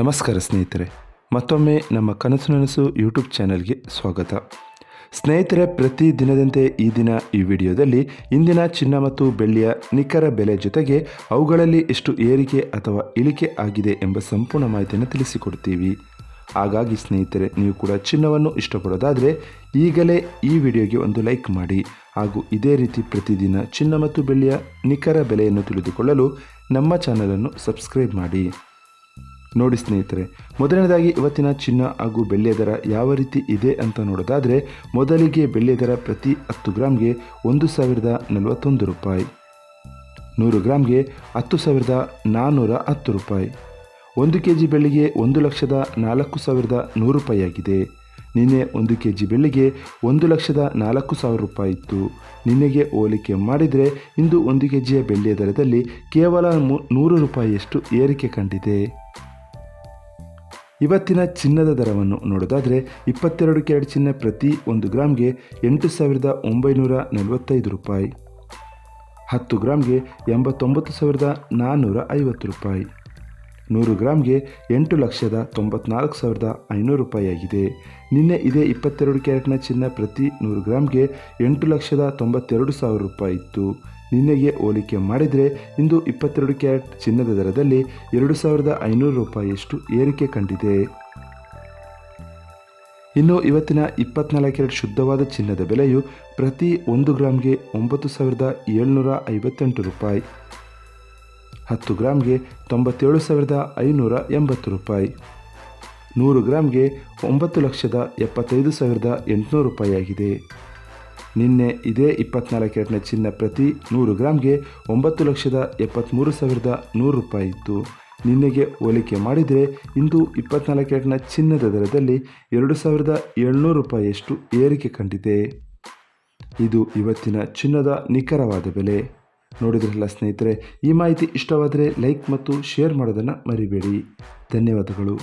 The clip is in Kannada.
ನಮಸ್ಕಾರ ಸ್ನೇಹಿತರೆ, ಮತ್ತೊಮ್ಮೆ ನಮ್ಮ ಕನಸು ನನಸು ಯೂಟ್ಯೂಬ್ ಚಾನಲ್ಗೆ ಸ್ವಾಗತ. ಸ್ನೇಹಿತರೆ, ಪ್ರತಿ ದಿನದಂತೆ ಈ ದಿನ ಈ ವಿಡಿಯೋದಲ್ಲಿ ಇಂದಿನ ಚಿನ್ನ ಮತ್ತು ಬೆಳ್ಳಿಯ ನಿಖರ ಬೆಲೆ ಜೊತೆಗೆ ಅವುಗಳಲ್ಲಿ ಎಷ್ಟು ಏರಿಕೆ ಅಥವಾ ಇಳಿಕೆ ಆಗಿದೆ ಎಂಬ ಸಂಪೂರ್ಣ ಮಾಹಿತಿಯನ್ನು ತಿಳಿಸಿಕೊಡ್ತೀವಿ. ಹಾಗಾಗಿ ಸ್ನೇಹಿತರೆ, ನೀವು ಕೂಡ ಚಿನ್ನವನ್ನು ಇಷ್ಟಪಡೋದಾದರೆ ಈಗಲೇ ಈ ವಿಡಿಯೋಗೆ ಒಂದು ಲೈಕ್ ಮಾಡಿ ಹಾಗೂ ಇದೇ ರೀತಿ ಪ್ರತಿದಿನ ಚಿನ್ನ ಮತ್ತು ಬೆಳ್ಳಿಯ ನಿಖರ ಬೆಲೆಯನ್ನು ತಿಳಿದುಕೊಳ್ಳಲು ನಮ್ಮ ಚಾನಲನ್ನು ಸಬ್ಸ್ಕ್ರೈಬ್ ಮಾಡಿ. ನೋಡಿ ಸ್ನೇಹಿತರೆ, ಮೊದಲನೇದಾಗಿ ಇವತ್ತಿನ ಚಿನ್ನ ಹಾಗೂ ಬೆಳ್ಳಿಯ ದರ ಯಾವ ರೀತಿ ಇದೆ ಅಂತ ನೋಡೋದಾದರೆ, ಮೊದಲಿಗೆ ಬೆಳ್ಳಿಯ ದರ ಪ್ರತಿ 10 ಗ್ರಾಮ್ಗೆ 1041 ರೂಪಾಯಿ, 100 ಗ್ರಾಮ್ಗೆ 10,410 ರೂಪಾಯಿ. 1 ಕೆಜಿ ಬೆಳ್ಳಿಗೆ 1,04,100 ರೂಪಾಯಿ ಆಗಿದೆ. ನಿನ್ನೆ 1 ಕೆಜಿ ಬೆಳ್ಳಿಗೆ 1,04,000 ರೂಪಾಯಿ ಇತ್ತು. ನಿನ್ನೆಗೆ ಹೋಲಿಕೆ ಮಾಡಿದರೆ ಇಂದು 1 ಕೆಜಿಯ ಬೆಳ್ಳಿಯ ದರದಲ್ಲಿ ಕೇವಲ 100 ರೂಪಾಯಿಯಷ್ಟು ಏರಿಕೆ ಕಂಡಿದೆ. ಇವತ್ತಿನ ಚಿನ್ನದ ದರವನ್ನು ನೋಡೋದಾದರೆ, 22 ಕ್ಯಾರೆಟ್ ಚಿನ್ನ ಪ್ರತಿ 1 ಗ್ರಾಮ್ಗೆ 8,945 ರೂಪಾಯಿ, 10 ಗ್ರಾಮ್ಗೆ 89,450 ರೂಪಾಯಿ, 100 ಗ್ರಾಮ್ಗೆ 8,94,500 ರೂಪಾಯಿ ಆಗಿದೆ. ನಿನ್ನೆ ಇದೇ 22 ಕ್ಯಾರೆಟ್ನ ಚಿನ್ನ ಪ್ರತಿ 100 ಗ್ರಾಮ್ಗೆ 8,92,000 ರೂಪಾಯಿ ಇತ್ತು. ನಿನ್ನೆಗೆ ಹೋಲಿಕೆ ಮಾಡಿದರೆ ಇಂದು 22 ಕ್ಯಾರೆಟ್ ಚಿನ್ನದ ದರದಲ್ಲಿ 2,500 ರೂಪಾಯಿಯಷ್ಟು ಏರಿಕೆ ಕಂಡಿದೆ. ಇನ್ನು ಇವತ್ತಿನ 24 ಕ್ಯಾರೆಟ್ ಶುದ್ಧವಾದ ಚಿನ್ನದ ಬೆಲೆಯು ಪ್ರತಿ 1 ಗ್ರಾಮ್ಗೆ 9,758 ರೂಪಾಯಿ, 10 ಗ್ರಾಮ್ಗೆ 97,580 ರೂಪಾಯಿ, 100 ಗ್ರಾಮ್ಗೆ 9,75,800 ರೂಪಾಯಿ ಆಗಿದೆ. ನಿನ್ನೆ ಇದೇ 24 ಕ್ಯಾರೆಟ್ನ ಚಿನ್ನ ಪ್ರತಿ 100 ಗ್ರಾಮ್ಗೆ 9,73,100 ರೂಪಾಯಿ ಇತ್ತು. ನಿನ್ನೆಗೆ ಹೋಲಿಕೆ ಮಾಡಿದರೆ ಇಂದು 24 ಕ್ಯಾರೆಟ್ನ ಚಿನ್ನದ ದರದಲ್ಲಿ 2,700 ರೂಪಾಯಿಯಷ್ಟು ಏರಿಕೆ ಕಂಡಿದೆ. ಇದು ಇವತ್ತಿನ ಚಿನ್ನದ ನಿಖರವಾದ ಬೆಲೆ. ನೋಡಿದ್ರಲ್ಲ ಸ್ನೇಹಿತರೆ, ಈ ಮಾಹಿತಿ ಇಷ್ಟವಾದರೆ ಲೈಕ್ ಮತ್ತು ಶೇರ್ ಮಾಡೋದನ್ನು ಮರಿಬೇಡಿ. ಧನ್ಯವಾದಗಳು.